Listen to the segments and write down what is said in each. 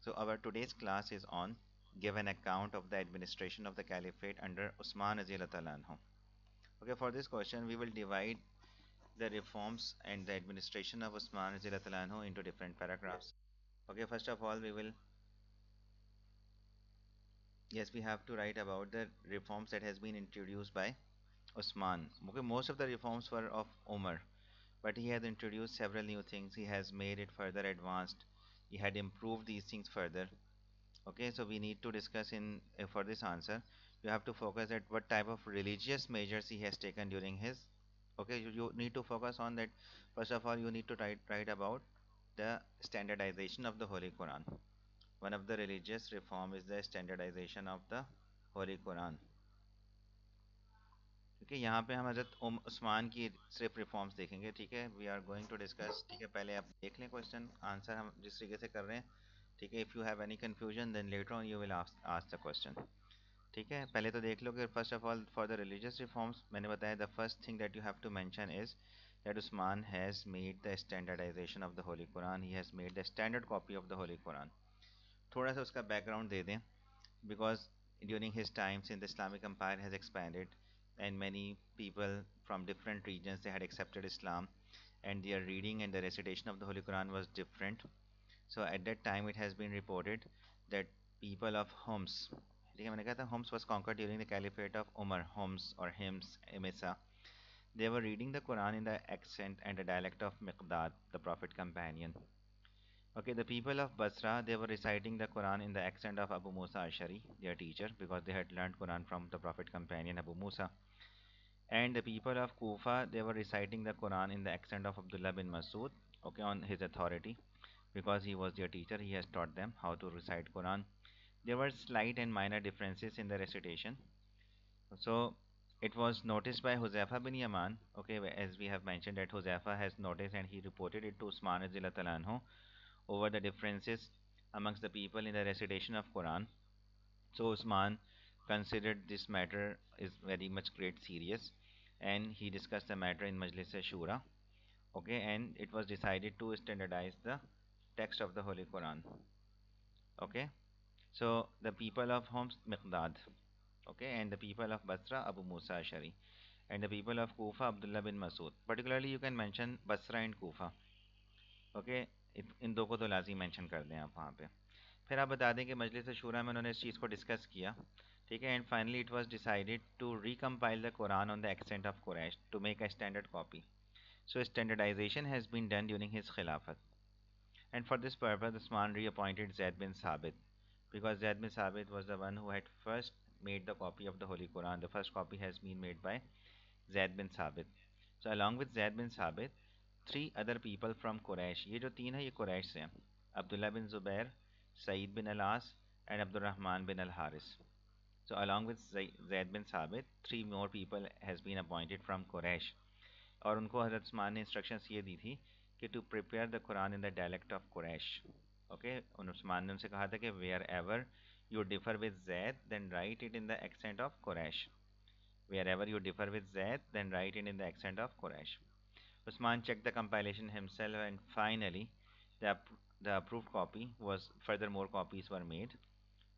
So our today's class is on give an account of the administration of the Caliphate under Usman Azilatalan. Okay, for this question we will divide the reforms and the administration of Usman Azilatalan into different paragraphs. Okay, first of all we will yes we have to write about the reforms that has been introduced by Usman. Okay, most of the reforms were of Umar, but he has introduced several new things. He has made it further advanced. He had improved these things further. Okay, so we need to discuss in for this answer. You have to focus at what type of religious measures he has taken during his. Okay, you need to focus on that. First of all, you need to write about the standardization of the Holy Quran. One of the religious reform is the standardization of the Holy Quran. ठीक है यहाँ पे हम हजरत उस्मान की सिर्फ reforms देखेंगे ठीक है we are going to discuss ठीक है पहले आप देख लें क्वेश्चन आंसर हम जिस तरीके से कर रहे हैं ठीक है if you have any confusion then later on you will ask the question ठीक है पहले तो देख लो कि first of all for the religious reforms मैंने बताया the first thing that you have to mention is that Usman has made the standardization of the Holy Quran. He has made the standard copy of the Holy Quran. थोड़ा सा उसका background दे दें because during his time since the Islamic Empire has expanded and many people from different regions they had accepted Islam and their reading and the recitation of the Holy Quran was different. So at that time it has been reported that people of Homs, ठीक है मैंने कहा था Homs was conquered during the Caliphate of Umar, Homs or Hims, Emesa. They were reading the Quran in the accent and the dialect of Miqdad, the Prophet companion. Okay, the people of Basra, they were reciting the Quran in the accent of Abu Musa Ashari, their teacher, because they had learned Quran from the Prophet companion Abu Musa. And the people of Kufa, they were reciting the Quran in the accent of Abdullah bin Masud, okay, on his authority, because he was their teacher, he has taught them how to recite Quran. There were slight and minor differences in the recitation. So it was noticed by Huzaifa bin Yaman, okay, as we have mentioned that Huzaifa has noticed and he reported it to Usman anhu over the differences amongst the people in the recitation of Quran. So Usman considered this matter is very much great serious and he discussed the matter in Majlis Shura. Okay, and it was decided to standardize the text of the Holy Quran. Okay, so the people of Homs Miqdad, okay, and the people of Basra Abu Musa Ashari, and the people of Kufa Abdullah bin Masud. Particularly you can mention Basra and Kufa. Okay, इन दो को तो लाजी mention कर दें आप वहाँ पे फिर आप बता दें कि मजलिस शूरा में उन्होंने इस चीज़ को डिस्कस किया ठीक है and finally it was decided to recompile the Quran on the accent of Quraish to make a standard copy so standardization has been done during his khilafat and for this purpose Usman reappointed Zaid bin Sabit because Zaid bin Sabit was the one who had first made the copy of the Holy Quran. The first copy has been made by Zaid bin Sabit. So along with Zaid bin Sabit, three other people from Quraysh. ये जो तीन है ये Quraysh से हैं. Abdullah bin Zubair, Saeed bin Al-As, and Abdurrahman bin Al-Haris. So along with Zaid bin Sabit, three more people has been appointed from Quraysh. और उनको हज़रत उस्मान ने इंस्ट्रक्शंस ये दी थी कि to prepare the Quran in the dialect of Quraish okay Usman ने उनसे कहा था कि wherever you differ with Zaid then write it in the accent of Quraish wherever you differ with Zaid, then write it in the accent of Quraysh. Usman checked the compilation himself and finally the, the approved copy was further more copies were made.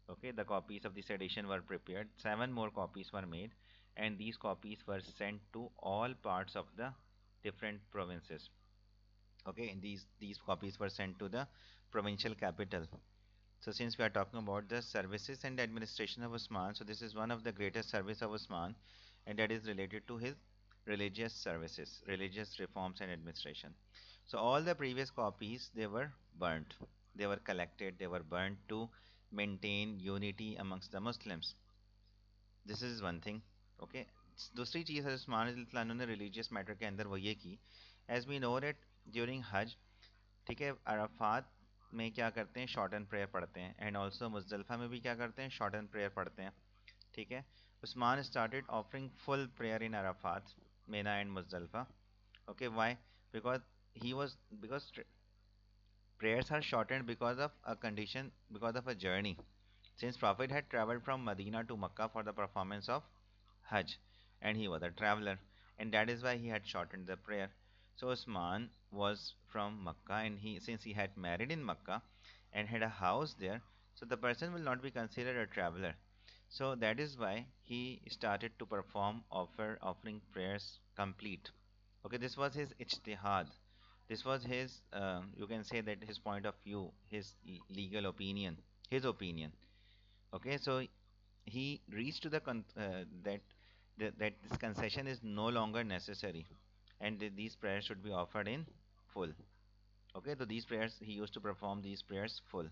Okay, the copies of this edition were prepared. 7 more copies were made and these copies were sent to all parts of the different provinces. Okay, and these copies were sent to the provincial capital. So since we are talking about the services and administration of Usman, so this is one of the greatest service of Usman and that is related to his religious services, religious reforms and administration. So all the previous copies they were burnt, they were collected, they were burnt to maintain unity amongst the Muslims. This is one thing. Okay. दूसरी चीज़ है उस्मान ने religious matter के अंदर वो ये की as we know it during Hajj ठीक है अराफात में क्या करते हैं शॉर्ट एंड प्रेयर पढ़ते हैं एंड ऑल्सो मुजदलफा में भी क्या करते हैं शॉर्ट एंड प्रेयर पढ़ते हैं ठीक है Usman started offering full prayer in Arafat Mina and Muzdalifa okay why because he was because prayers are shortened because of a condition because of a journey since prophet had traveled from Medina to Makkah for the performance of Hajj and he was a traveler and that is why he had shortened the prayer so Usman was from Makkah and he since he had married in Makkah and had a house there, so the person will not be considered a traveler. So that is why he started to perform offering prayers complete. Okay, this was his ijtihad. This was his, you can say that his point of view, his legal opinion, his opinion. Okay, so he reached to the that this concession is no longer necessary, and these prayers should be offered in full. Okay, so these prayers he used to perform these prayers full.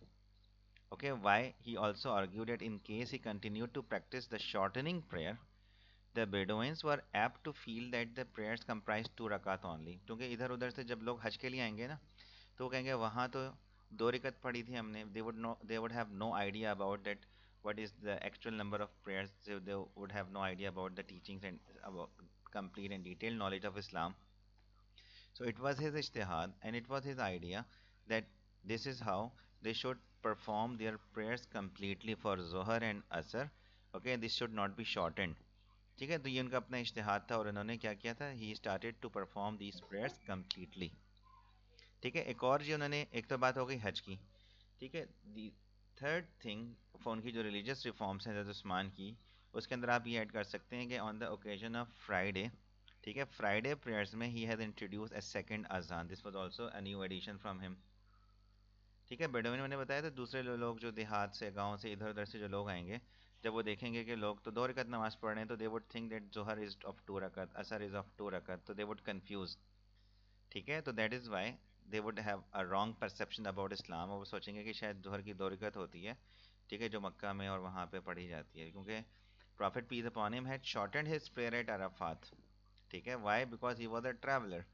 Okay, why he also argued that in case he continued to practice the shortening prayer, the Bedouins were apt to feel that the prayers comprised two rakat only. क्योंकि इधर उधर से जब लोग हज के लिए आएंगे ना, तो वो कहेंगे वहाँ तो दो रकत पढ़ी थी हमने. They would have no idea about that what is the actual number of prayers. So they would have no idea about the teachings and about complete and detailed knowledge of Islam. So it was his ijtihad and it was his idea that this is how they should perform their prayers completely for Zohar and Asr. Okay, this should not be shortened. ठीक है, तो ये उनका अपना इज्तिहाद था और इन्होंने क्या किया था, he started to perform these prayers completely. ठीक है, एक और जी उन्होंने, एक तो बात हो गई हज की. ठीक है, दी थर्ड थिंग उनकी जो रिलीजियस रिफॉर्म्स हैं हज़रत उस्मान की, उसके अंदर आप ये ऐड कर सकते हैं कि on the occasion of Friday, ठीक है, फ्राइडे प्रेयर्स में he has introduce a second अजान. This was also a new addition from him. ठीक है, बेडोइन मैंने बताया था दूसरे लोग जो देहात से गांव से इधर उधर से जो लोग आएंगे, जब वो देखेंगे कि लोग तो दो रकत नमाज पढ़ रहे हैं, तो they would think that Zuhr is of two rakat, Asr is of two रकत, तो दे वुड कंफ्यूज. ठीक है, तो that is why they would have a wrong perception about Islam. वो सोचेंगे कि शायद जोहर की दो रकत होती है, ठीक है, जो मक्का में और वहाँ पे पढ़ी जाती है, क्योंकि prophet peace upon him had shortened his prayer at Arafat. ठीक है, why, because he was a traveller.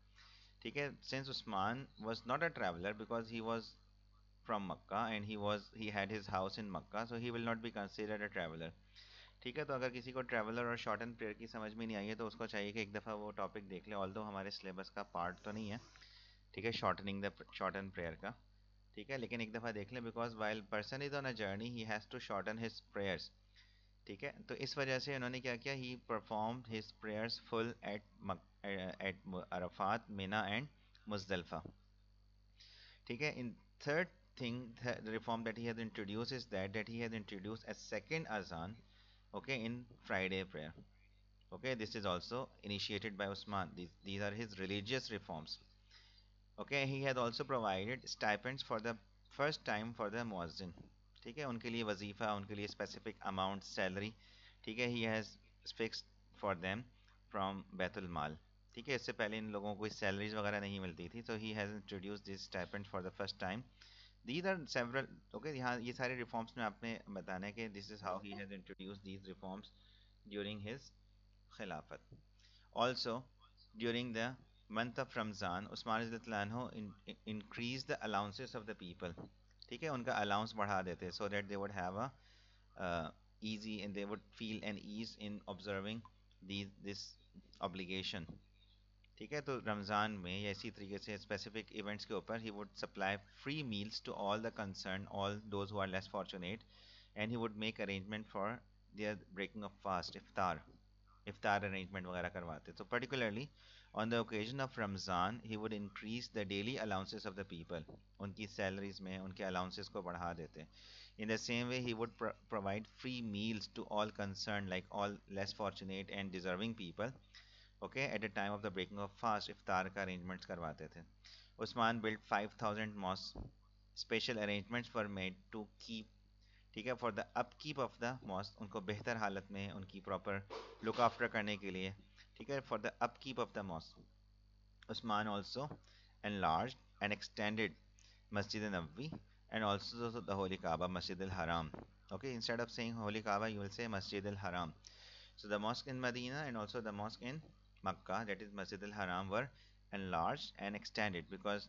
ठीक है, since Usman was not a traveller because he was from Makkah and he had his house in Makkah, so he will not be considered a traveler. ठीक है, तो अगर किसी को traveller और short and prayer की समझ में नहीं आई है तो उसको चाहिए कि एक दफ़ा वो टॉपिक देख ले, ऑल्दो हमारे सिलेबस का पार्ट तो नहीं है. ठीक है, shortening the short and prayer का. ठीक है, लेकिन एक दफ़ा देख ले, because while person is on a journey he has to shorten his prayers. ठीक है, तो इस वजह से उन्होंने क्या किया, he perform his prayers full at Arafat, Mina and Muzdalifa. ठीक है, in third thing, the reform that he has introduced is that he has introduced a second azan, okay, in Friday prayer. Okay, this is also initiated by Usman. These are his religious reforms. Okay, he has also provided stipends for the first time for the muazzin. ठीक है, उनके लिए वजीफा, उनके लिए specific amount salary. ठीक है, he has fixed for them from Betul माल. ठीक है, इससे पहले इन लोगों को कोई सैलरीज वगैरह नहीं मिलती थी, so he has introduced this stipend for the first time. These are several. Okay, यहाँ ये सारे reforms में आपने बताना है कि this is how he has introduced these reforms during his khilafat. Also, during the month of Ramzan, Usman anhu increased the allowances of the people. ठीक है, उनका allowance बढ़ा देते, so that they would have a easy and they would feel an ease in observing this obligation. ठीक है, तो रमज़ान में या इसी तरीके से स्पेसिफिक इवेंट्स के ऊपर he would supply free meals to all the concern, all those who are less fortunate, and he would make arrangement for their breaking of fast, iftar, iftar arrangement वगैरह करवाते. तो particularly on the occasion of Ramzan he would increase the daily allowances of the people. उनकी salaries में उनके allowances को बढ़ा देते. In the same way, he would provide free meals to all concerned, like all less fortunate and deserving people. Okay, at the time of the breaking of fast, iftar का arrangements करवाते थे. Usman built 5,000 mosques. Special arrangements were made to keep, ठीक है, for the upkeep of the mosque, उनको बेहतर हालत में उनकी proper look after करने के लिए, ठीक है, for the upkeep of the mosque. Usman also enlarged and extended Masjid al-Nabawi and also the Holy Kaaba, Masjid al-Haram. Okay, instead of saying Holy Kaaba, you will say Masjid al-Haram. So the mosque in Medina and also the mosque in Makkah, that is Masjid al-Haram, were enlarged and extended because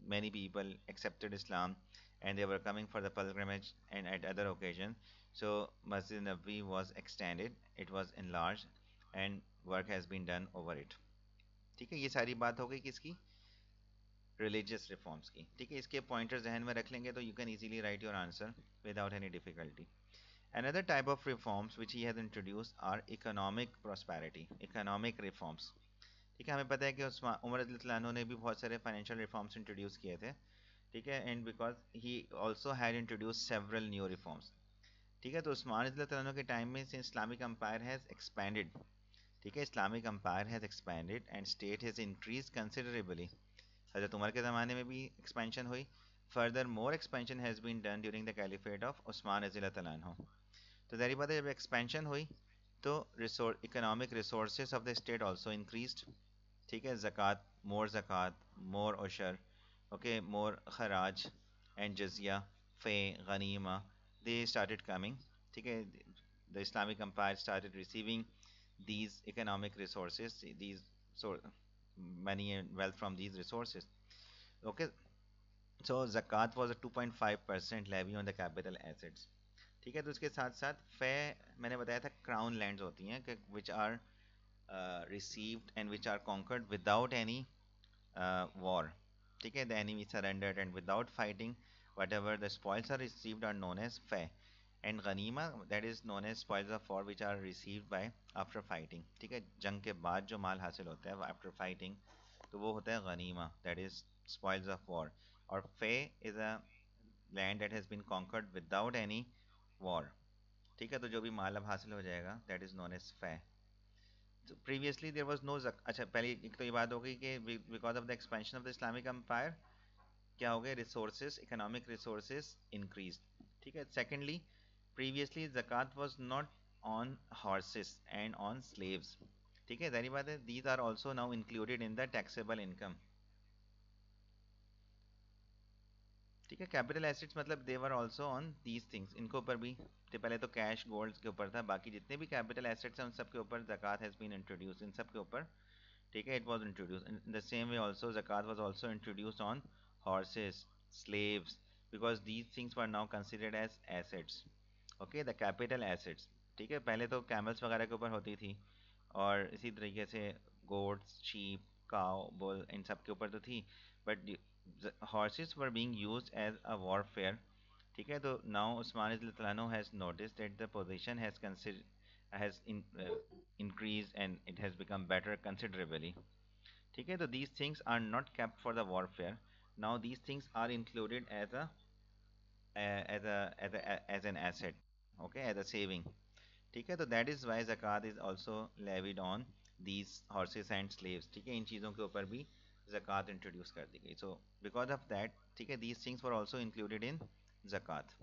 many people accepted Islam and they were coming for the pilgrimage and at other occasions. So Masjid Nabawi was extended, it was enlarged, and work has been done over it. ठीक है, ये सारी बात हो गई किसकी, religious reforms की. ठीक है, इसके पॉइंटर जहन में रख लेंगे तो you can easily right your answer without any difficulty. Another type of reforms which he has introduced are economic prosperity, economic reforms. ठीक है, हमें पता है कि उमर रज़ियल्लाहु अन्हु ने भी बहुत सारे फाइनेंशियल रिफॉर्म्स इंट्रोड्यूस किए थे. ठीक है, and because he also had introduce several new reforms. ठीक है, तो उस्मान रज़ियल्लाहु के टाइम में से इस्लामिक एम्पायर हैज़ एक्सपैंडेड। ठीक है, Islamic empire has expanded and state has increase considerably. Hazrat Umar के ज़माने में भी एक्सपेंशन हुई। Further more expansion has been done during the caliphate of Usman रज़ियल्लाहु अन्हु। तो जाहिर बात है जब एक्सपेंशन हुई तो economic resources of the state also increased. ठीक है, ज़कात, मोर उशर, ओके, मोर खराज एंड जजिया, फे, गनीमा, दे स्टार्टेड कमिंग। ठीक है, the Islamic empire started receiving these economic resources, these so money and wealth from these resources. Okay, so zakat was a 2.5% levy on the capital assets. ठीक है, तो उसके साथ साथ फे मैंने बताया था क्राउन लैंड्स होती हैं कि which are received and which are conquered without any war. ठीक है, the enemy surrendered and without fighting, whatever the spoils are received are known as fay. And गनीमा, that is known as spoils of war which are received by after fighting. ठीक है, जंग के बाद जो माल हासिल होता है after fighting, तो वो होता है गनीमा, that is spoils of war. और फे is a land that has been conquered without any war. ठीक है, तो जो भी माल अब हासिल हो जाएगा that is known as फे. So previously there was no अच्छा पहले एक तो ये बात हो गई कि because of the expansion of the Islamic Empire क्या हो गया, रिसोर्सेज, इकोनॉमिक रिसोर्सेज इंक्रीज। ठीक है, सेकेंडली प्रीवियसली जक़ात was not on horses and on slaves. ठीक है, जारी बात है these are also now included in the taxable income. ठीक है, कैपिटल एसेट्स मतलब they were also on these things, इनके ऊपर भी। तो पहले तो कैश गोल्ड के ऊपर था, बाकी जितने भी कैपिटल एसेट्स हैं उन सब के ऊपर जक़ात हैज़ बीन इंट्रोड्यूस, इन सब के ऊपर। ठीक है, it was introduced in the same way also zakat was also introduced on horses, slaves, because these things were now considered as assets. Okay, the capital assets. ठीक है, पहले तो कैमल्स वगैरह के ऊपर होती थी, और इसी तरीके से गोट्स, शीप, काउ, बुल, इन सब के ऊपर तो थी, but horses were being used as a warfare. ठीक है, तो now Usman Islano has noticed that the position has increased and it has become better considerably. ठीक है, तो these things are not kept for the warfare. Now these things are included as an asset, okay, as a saving. ठीक है, तो that is why zakat is also levied on these horses and slaves. ठीक है, इन चीज़ों के ऊपर भी zakat introduce कर दी गई. So because of that, ठीक है, these things were also included in zakat.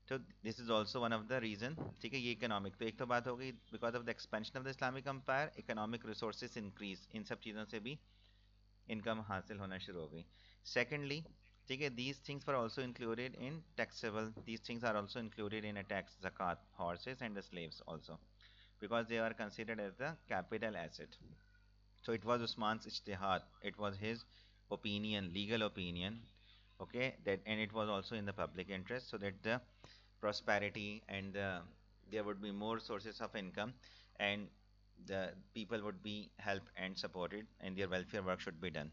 तो this is also one of the reason. ठीक है, ये इकोनॉमिक, तो एक तो बात हो गई because of the expansion of the Islamic empire, economic resources increase, इन सब चीज़ों से भी इनकम हासिल होना शुरू हो गई। सेकेंडली, ठीक है, these things were also included in taxable, these things are also included in a tax, ज़कात, horses and the slaves also, because they are considered as the capital asset. So it was Usman's ijtihad, it was his opinion, legal opinion, okay, that, and it was also in the public interest, so that the prosperity and there would be more sources of income, and the people would be helped and supported and their welfare work should be done.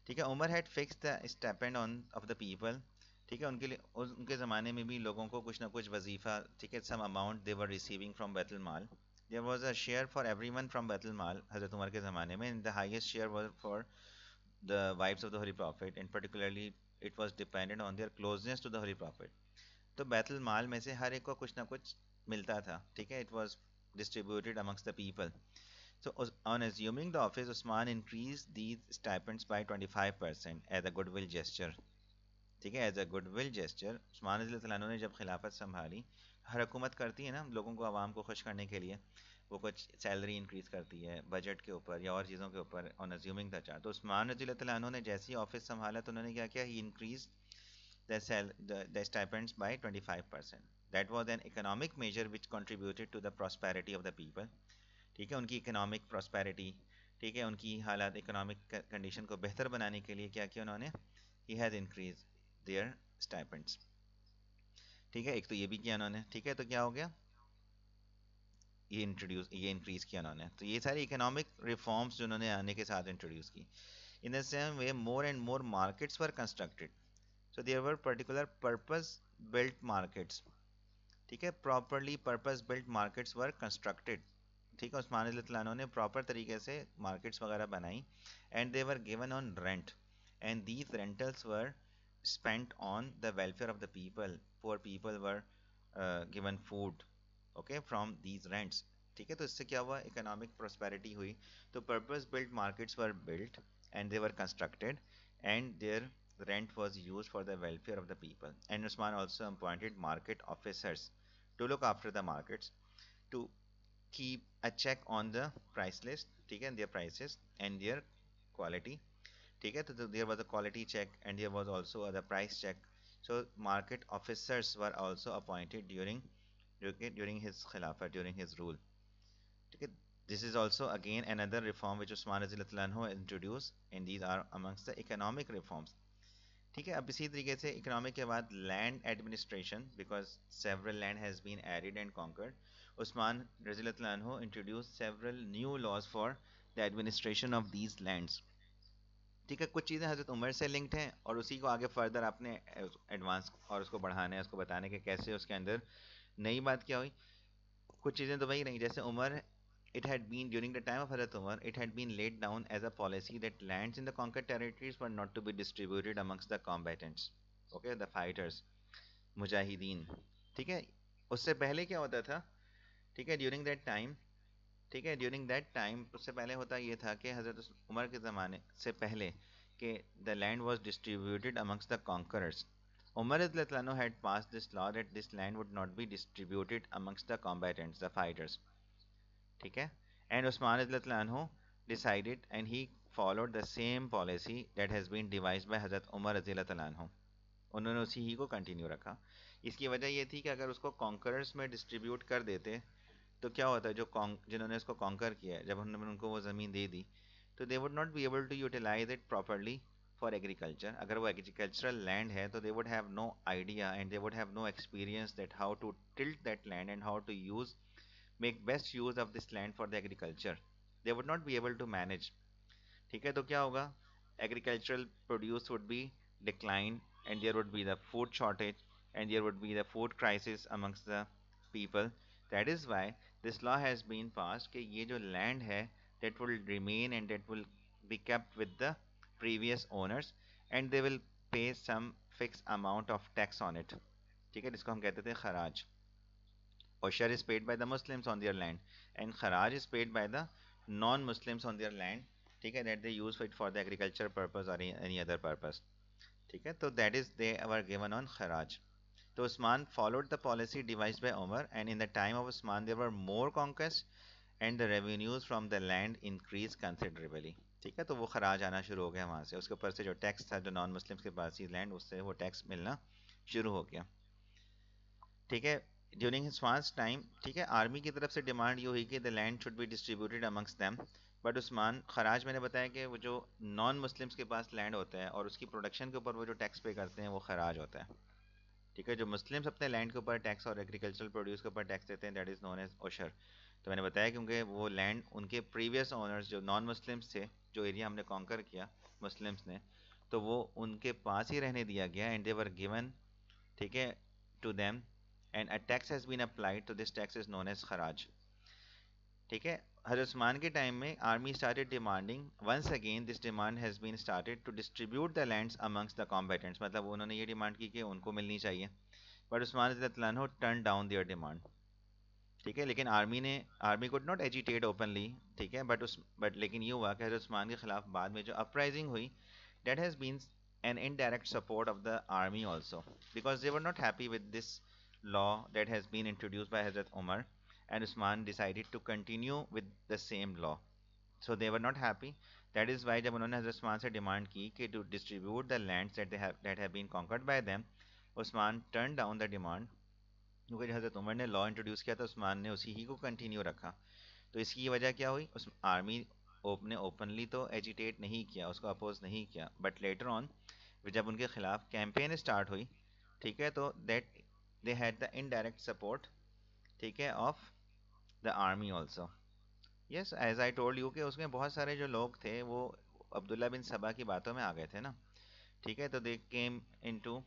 ठीक है, Umar had fix the stipend on of the people. ठीक है, उनके लिए उनके ज़माने में भी लोगों को कुछ ना कुछ वजीफ़ा, ठीक है, some amount they were receiving from बैतुल माल। There was a share for everyone from बैतुल माल हज़रत उमर के ज़माने में, and the highest share was for the wifes of the holy prophet, and particularly it was dependent on their closeness to the holy prophet. तो बैतुल माल में से हर एक को कुछ ना कुछ मिलता था। ठीक है, it was distributed amongst the people. So on assuming the office, Usman increased these stipends by 25% as a goodwill gesture. ठीक है, as a goodwill gesture Usman रज़ियल्लाहु ने जब खिलाफत संभाली, हर हुकूमत करती है ना लोगों को, आवाम को खुश करने के लिए, वो कुछ सैलरी इंक्रीज करती है बजट के ऊपर या और चीज़ों के ऊपर, ऑन अज्यूमिंग द चार्ट। तो उस्मान रज़ियल्लाहु ने जैसे ही ऑफिस संभाला तो उन्होंने क्या किया, ही increase the stipends by 25%. That was an economic measure which contributed to the prosperity of the people. ठीक है, उनकी इकोनॉमिक प्रॉस्पेरिटी, ठीक है, उनकी हालात, इकोनॉमिक कंडीशन को बेहतर बनाने के लिए क्या किया उन्होंने, he has increase their stipends. ठीक है, एक तो ये भी किया उन्होंने। ठीक है, तो क्या हो गया, ये इंक्रीज किया उन्होंने। तो ये सारी इकोनॉमिक रिफॉर्म्स जो उन्होंने आने के साथ इंट्रोड्यूस की। In the same way more and more markets were constructed, so there were particular purpose built markets. ठीक है, properly purpose built markets were constructed. ठीक है, उस्मान ने प्रॉपर तरीके से मार्केट्स वगैरह बनाई, and they were given on rent, and these rentals were spent on the welfare of the people. Poor people were given food, okay, from these rents. ठीक है, तो इससे क्या हुआ, इकोनॉमिक प्रोस्पेरिटी हुई. तो purpose built markets were built and they were constructed and their rent was used for the welfare of the people. And Usman also appointed market officers to look after the markets, to keep a check on the price list, ठीक है, their prices and their quality. ठीक है, तो there was a quality check and there was also the price check. So market officers were also appointed during his khilafah, during his rule. ठीक है, this is also again another reform which Usman Raziallahu anhu introduced, and these are amongst the economic reforms. ठीक है, अब इसी तरीके से economic के बाद land administration, because several land has been arid and conquered, Usman रज़ियल्लाहु अन्हु introduce several new laws for the administration of these lands. ठीक है, कुछ चीज़ें हज़रत उमर से लिंक्ड हैं और उसी को आगे फर्दर आपने एडवांस और उसको बढ़ाना है, उसको बताने के कैसे उसके अंदर नई बात क्या हुई. कुछ चीज़ें तो वही रही, जैसे Umar, it had been during the time of Hazrat Umar, it had been laid down as a policy that lands in the conquered territories were not to be distributed amongst the combatants, okay, the fighters, Mujahideen. ठीक है, उससे पहले क्या होता था, ठीक है, during that time, ठीक है, ड्यूरिंग दैट टाइम उससे पहले होता ये था कि हजरत उमर के ज़माने से पहले कि the land was distributed amongst the conquerors. Umar रज़ियल्लाहु अन्हु had passed this law that this land would not be distributed amongst the combatants, the fighters. ठीक है, and Usman रज़ियल्लाहु अन्हु decided and he followed the same policy that has been devised by हजरत उमर रज़ियल्लाहु अन्हु. उन्होंने उसी ही को कंटिन्यू रखा. इसकी वजह ये थी कि अगर उसको कॉन्करर्स में डिस्ट्रीब्यूट कर देते तो क्या होता है, जो जिन्होंने उसको कॉन्कर किया है, जब उन्होंने उनको वो ज़मीन दे दी तो they would not be able to utilise it properly for agriculture. अगर वो एग्रीकल्चरल लैंड है तो they would have no idea and they would have no experience that how to tilt that land and how to use make best use of this land for the agriculture. They would not be able to manage. ठीक है, तो क्या होगा, agricultural produce would be declined and there would be the food shortage and there would be the food crisis amongst the people. That is why this law has been passed कि ये जो land है that will remain and that will be kept with the previous owners and they will pay some fixed amount of tax on it. ठीक है, जिसको हम कहते थे खराज. Ushar is paid by the Muslims on their land, and Kharaj is paid by the non-Muslims on their land. ठीक है, that they use it for the agriculture purpose or any other purpose. ठीक है, तो that is they were given on Kharaj. So Usman followed the policy devised by Umar, and in the time of Usman there were more conquests and the revenues from the land increased considerably. ठीक है, तो वो खराज आना शुरू हो गया वहां से, उसके ऊपर से जो टैक्स था जो नॉन मुस्लिम्स के पास ही लैंड, उससे वो टैक्स मिलना शुरू हो गया. ठीक है, ड्यूरिंग हिस्वान्स टाइम, ठीक है, आर्मी की तरफ से डिमांड ये हुई कि the land should be distributed amongst them. But Usman खराज, मैंने बताया कि वो जो नॉन मुस्लिम्स के पास लैंड होता है और उसकी प्रोडक्शन के ऊपर वो जो टैक्स पे करते हैं वो खराज होता है. ठीक है, जो मुस्लिम्स अपने लैंड के ऊपर टैक्स और एग्रीकल्चरल प्रोड्यूस के ऊपर टैक्स देते हैं that is known as Osher. तो मैंने बताया क्योंकि वो लैंड उनके प्रीवियस ओनर्स जो नॉन मुस्लिम्स थे, जो एरिया हमने कॉन्कर किया मुस्लिम्स ने, तो वो उनके पास ही रहने दिया गया एंड दे वर गिवन, ठीक है, to them and a tax has been applied, तो this tax is known as kharaj. ठीक है, हजरत उस्मान के टाइम में army started demanding once again, this demand has been started to distribute the lands amongst the combatants. मतलब उन्होंने ये demand की कि उनको मिलनी चाहिए, बट उस्मान रज़ियल्लाहु अन्हु turned down their demand. ठीक है, लेकिन army could not agitate openly. ठीक है, बट लेकिन ये हुआ कि हजरत उस्मान के खिलाफ बाद में जो अपराइजिंग हुई, that has been an indirect support of the army also, because they were not happy with this law that has been introduced by Hazrat Umar, and Usman decided to continue with the same law. So they were not happy. That is why जब उन्होंने हजरत उस्मान से demand की कि to distribute the lands that have been conquered by them, Usman turned down the demand, क्योंकि हजरत उमर ने law introduce किया तो उस्मान ने उसी ही को कंटिन्यू रखा. तो इसकी वजह क्या हुई, उस आर्मी ने ओपनली तो एजिटेट नहीं किया, उसको अपोज नहीं किया, बट लेटर ऑन जब उनके खिलाफ कैंपेन स्टार्ट हुई, ठीक है, तो that they had the indirect support, ठीक है, of the army also. Yes, as I told you कि उसमें बहुत सारे जो लोग थे वो अब्दुल्ला बिन सबा की बातों में आ गए थे ना. ठीक है, तो दे केम इनटू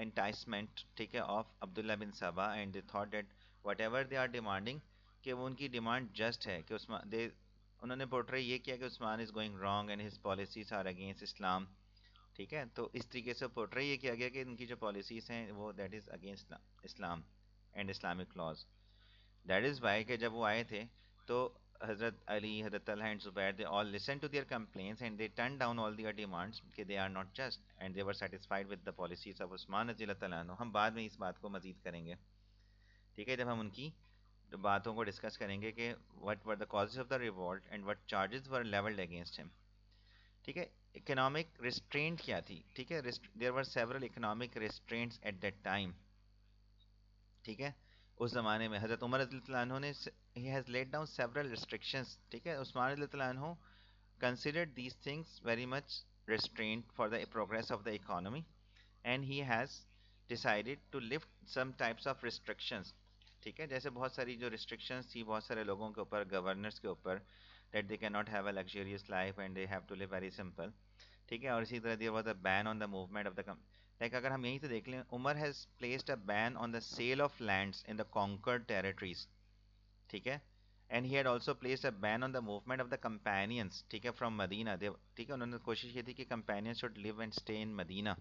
enticement, ठीक है, of Abdullah bin Saba, and they thought that whatever they are demanding, कि वो उनकी डिमांड जस्ट है कि उस्मान उन्होंने पोर्ट्रे ये किया कि Usman is going wrong and his policies are against Islam. ठीक है, तो इस तरीके से पोर्ट्रे ये किया गया कि इनकी जो पॉलिसीज हैं वो that is against Islam and Islamic laws. That is why कि जब वो आए थे तो हजरत अली, हजरत Talha and Zubair, they all listen to their complaints and they turn down all their demands कि they are not just and they were satisfied with the policies of Usman रज़ी अल्लाह तआला अन्हु। हम बाद में इस बात को मजीद करेंगे, ठीक है, जब हम उनकी बातों को डिस्कस करेंगे कि what were the causes of the revolt and what charges were levelled against him. ठीक है, इकोनॉमिक रिस्ट्रेंट क्या थी, ठीक है, there were several economic restraints at that time. ठीक है, उस जमाने में हजरत उमर रज़ियल्लाहु अन्हु ने he has laid down several restrictions। ठीक है, उस्मान रज़ियल्लाहु अन्हु considered these things very much restraint for the progress of the economy and he has decided to lift some types of restrictions। ठीक है, जैसे बहुत सारी जो restrictions थी बहुत सारे लोगों के ऊपर, गवर्नर्स के ऊपर, that they cannot have a luxurious life and they have to live very simple। ठीक है, और इसी तरह there was a ban on the movement of the like अगर हम यहीं से देख लें, Umar has placed a ban on the sale of lands in the conquered territories. ठीक है, and he had also placed a ban on the movement of the companions. ठीक है, फ्रॉम मदीना दे, ठीक है, उन्होंने कोशिश की थी कि companions should live and stay in Medina.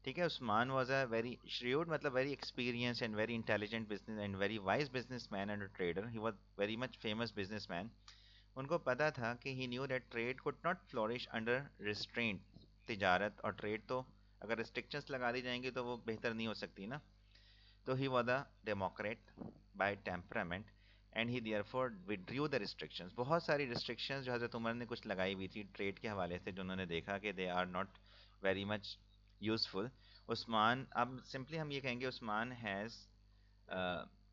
ठीक है, Usman was a very shrewd, मतलब very experience and very intelligent business and very wise businessman and trader. He was very much famous businessman. उनको पता था कि he knew that trade could not flourish under restraint. तिजारत और trade तो अगर restrictions लगा दी जाएंगी तो वो बेहतर नहीं हो सकती ना। तो he was a democrat by temperament and he therefore withdrew the restrictions. बहुत सारी रिस्ट्रिक्शंस जो हजरत उमर ने कुछ लगाई हुई थी ट्रेड के हवाले से, जो उन्होंने देखा कि they are not very much useful. Usman, अब सिंपली हम ये कहेंगे Usman has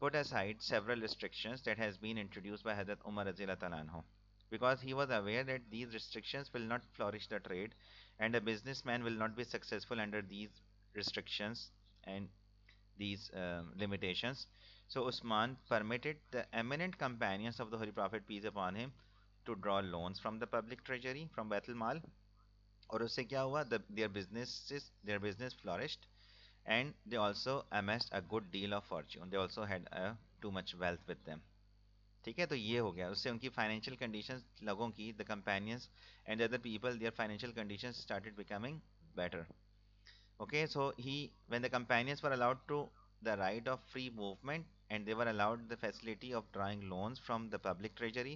put aside several restrictions that has been introduced by Hazrat Umar Radhiyallahu anhu, because he was aware that these restrictions will not flourish the trade and a businessman will not be successful under these restrictions and these limitations. So Usman permitted the eminent companions of the Holy Prophet, peace upon him, to draw loans from the public treasury, from Baitul Mal, और उससे क्या हुआ, their business flourished and they also amassed a good deal of fortune, they also had too much wealth with them। ठीक है, तो ये हो गया, उससे उनकी फाइनेंशियल कंडीशंस, लोगों की, the companions and other people, there financial conditions started becoming better. Okay, so when the companions were allowed to the right of free movement and they were allowed the facility of drawing loans from the public treasury,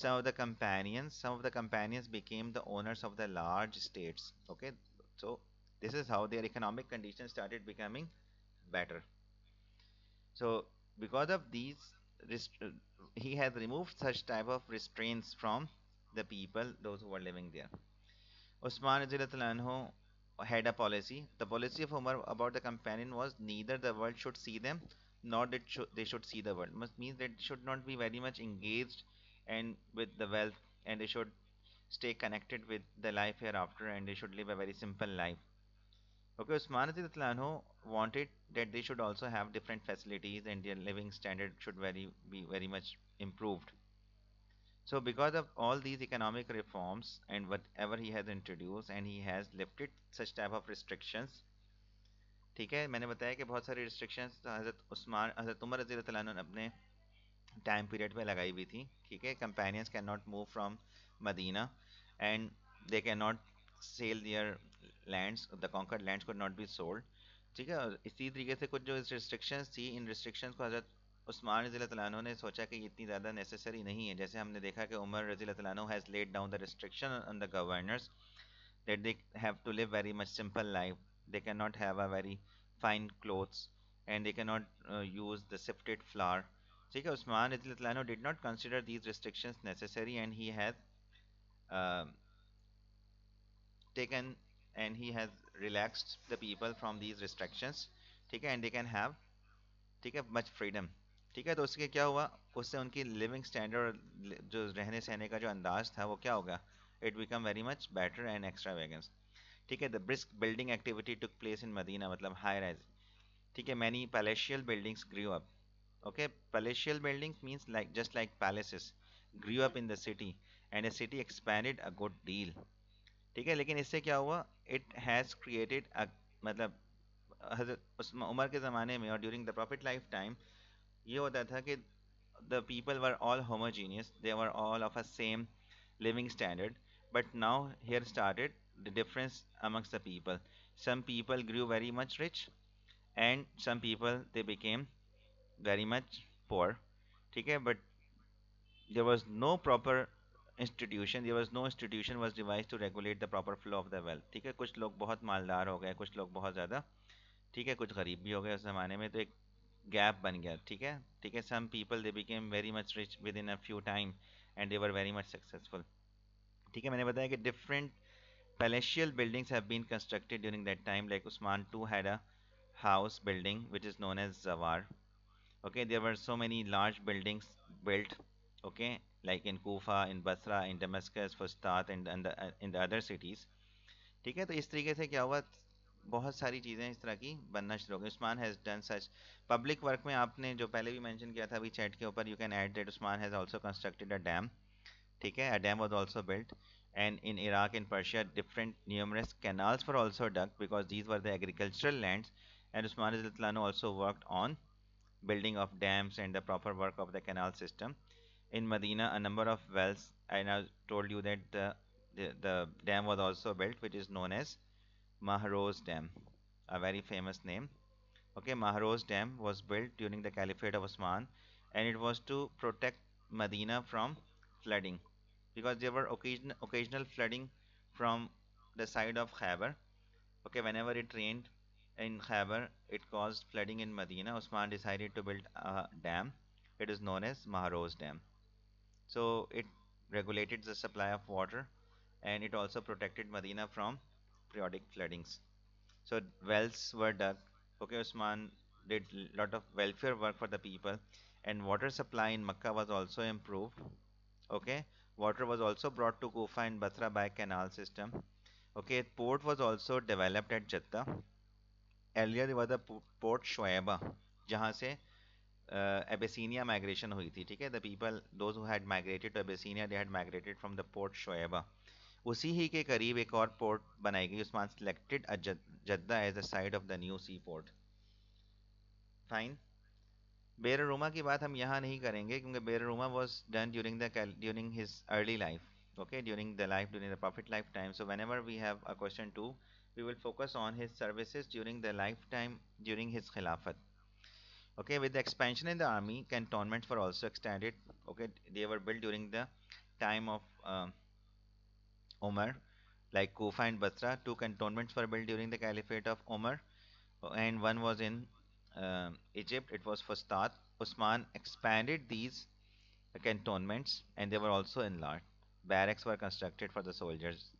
some of the companions became the owners of the large estates. Okay, so this is how their economic conditions started becoming better. So because of these, he has removed such type of restraints from the people, those who were living there. Usman anhu had a policy. The policy of Umar about the companion was neither the world should see them nor they should see the world. Must means that they should not be very much engaged and with the wealth, and they should stay connected with the life hereafter and they should live a very simple life. Okay, Usman anhu wanted that they should also have different facilities and their living standard should be very much improved. So because of all these economic reforms and whatever he has introduced and he has lifted such type of restrictions। ठीक है, मैंने बताया कि बहुत सारी restrictions हजरत उमर रज़ी अल्लाह अन्हु ने अपने टाइम पीरियड पे लगाई हुई थी। ठीक है, companions cannot move from Medina and they cannot sell their lands, the conquered lands could not be sold। ठीक है, और इसी तरीके से कुछ जो restrictions थी, इन restrictions को हजरत उस्मान रज़ी अल्लाह अन्हु ने सोचा कि ये इतनी ज़्यादा नेसेसरी नहीं है। जैसे हमने देखा कि उमर रज़ी अल्लाह अन्हु has laid down the restriction on the governors that they have to live very much simple life, they cannot have a very fine clothes and they cannot use the sifted flour। ठीक है, उस्मान रज़ी अल्लाह अन्हु did not consider these restrictions necessary and he has uh, taken and he has relaxed the people from these restrictions। ठीक है, and they can have, ठीक है, much freedom. ठीक है, तो उसके क्या हुआ, उससे उनकी लिविंग स्टैंडर्ड, जो रहने सहने का जो अंदाज था वो क्या होगा, it become very much better and extra wagons. ठीक है, the brisk building activity took place in Medina, मतलब हाई राइज। ठीक है, many palatial buildings grew up. Okay, palatial buildings means like just like palaces grew up in the city and the city expanded a good deal. ठीक है, लेकिन इससे क्या हुआ, it has created a, मतलब हजरत उमर के ज़माने में और during the profit life time ये होता था कि the people were all homogeneous, they were all of a same living standard, but now here started the difference amongst the people. Some people grew very much rich, and some people they became very much poor. Okay, but there was no proper institution, there was no institution was devised to regulate the proper flow of the wealth. ठीक है, कुछ लोग बहुत मालदार हो गए, कुछ लोग बहुत ज़्यादा, ठीक है, कुछ गरीब भी हो गए उस ज़माने में, तो एक गैप बन गया, ठीक है, ठीक है. Some people they became very much rich within a few time and they were very much successful. ठीक है, मैंने बताया कि different palatial buildings have been constructed during that time. Like Usman too had a house building which is known as Zawar. Okay, there were so many large buildings built. Okay, like in Kufa, in Basra, in Damascus, Fustat, and in the other cities. ठीक है, तो इस तरीके से क्या हुआ, बहुत सारी चीज़ें इस तरह की बनना शुरू हो गई. Usman has done such public work में. आपने जो पहले भी मेंशन किया था अभी चैट के ऊपर, you can add that Usman has also constructed a dam. ठीक है, a dam was also built. And in Iraq and Persia, different numerous canals were also dug because these were the agricultural lands. And Usman Tlano also worked on building of dams and the proper work of the canal system. In Medina, a number of wells, and I told you that the dam was also built, which is known as Mahroz Dam, a very famous name. Okay, Mahroz Dam was built during the Caliphate of Osman, and it was to protect Medina from flooding because there were occasional flooding from the side of Khyber. Okay, whenever it rained in Khyber, it caused flooding in Medina. Osman decided to build a dam. It is known as Mahroz Dam. So it regulated the supply of water and it also protected Medina from periodic floodings. So wells were dug. Okay, Usman did lot of welfare work for the people, and water supply in Makkah was also improved. Okay, water was also brought to Kufa and Basra by canal system. Okay, port was also developed at Jeddah. Earlier there was a port Shoaiba, जहाँ से Abyssinia migration हुई थी. ठीक है, the people those who had migrated to Abyssinia they had migrated from the port Shoaiba. उसी ही के करीब एक और पोर्ट बनाई गई. Usman selected a Jeddah as the site of the new seaport. Fine. बेररूमा की बात हम यहाँ नहीं करेंगे क्योंकि बेररूमा was done during his early life. Okay, during the Prophet lifetime. So whenever we have a question two, we will focus on his services during the lifetime during his Khilafat. Okay, with the expansion in the army, cantonments were also extended. Okay, they were built during the time of Umar, like Kufa and Basra. Two cantonments were built during the Caliphate of Umar, and one was in Egypt. It was Fustat. Usman expanded these cantonments, and they were also enlarged. Barracks were constructed for the soldiers.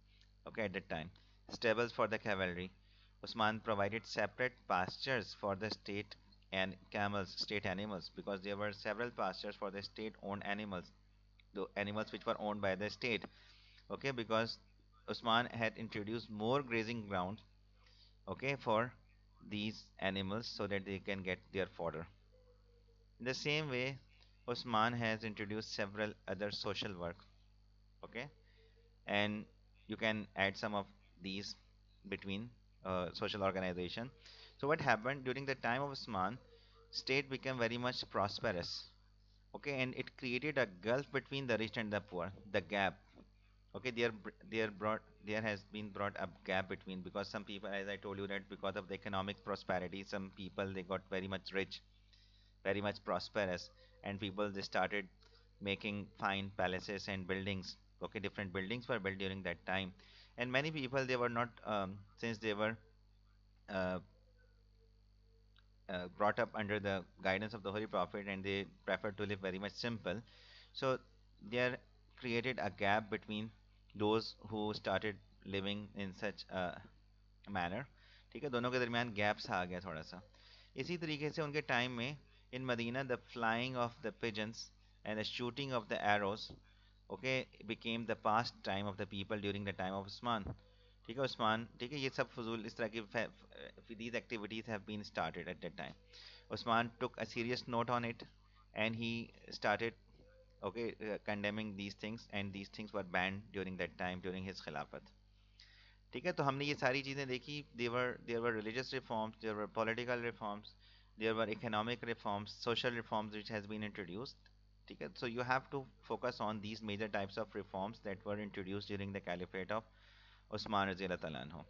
Okay, at that time, stables for the cavalry. Usman provided separate pastures for the state and camels, state animals, because there were several pastures for the state-owned animals, the animals which were owned by the state. Okay, because Usman had introduced more grazing grounds, okay, for these animals so that they can get their fodder. In the same way, Usman has introduced several other social work, okay, and you can add some of these between social organization. So what happened during the time of Usman, state became very much prosperous, okay, and it created a gulf between the rich and the poor, the gap. Okay, there has been brought up gap between, because some people, as I told you, that because of the economic prosperity, some people they got very much rich, very much prosperous, and people they started making fine palaces and buildings. Okay, different buildings were built during that time, and many people they were not since they were uh, brought up under the guidance of the Holy Prophet and they preferred to live very much simple. So there created a gap between those who started living in such a manner. ठीक है, दोनों के दरमियान gaps आ गया थोड़ा सा. इसी तरीके से उनके टाइम में in Medina the flying of the pigeons and the shooting of the arrows, okay, became the pastime of the people during the time of Usman. ठीक है, उस्मान, ठीक है, ये सब फजूल इस तरह की these activities have been started at that time. Usman took a serious note on it and he started, okay, condemning these things, and these things were banned during that time during his khilafat. ठीक है, तो हमने ये सारी चीज़ें देखी. There were religious reforms, there were political reforms, there were economic reforms, social reforms which has been introduced. ठीक है, so you have to focus on these major types of reforms that were introduced during the caliphate of Usman रजी अल्लाह तआला अन्हु।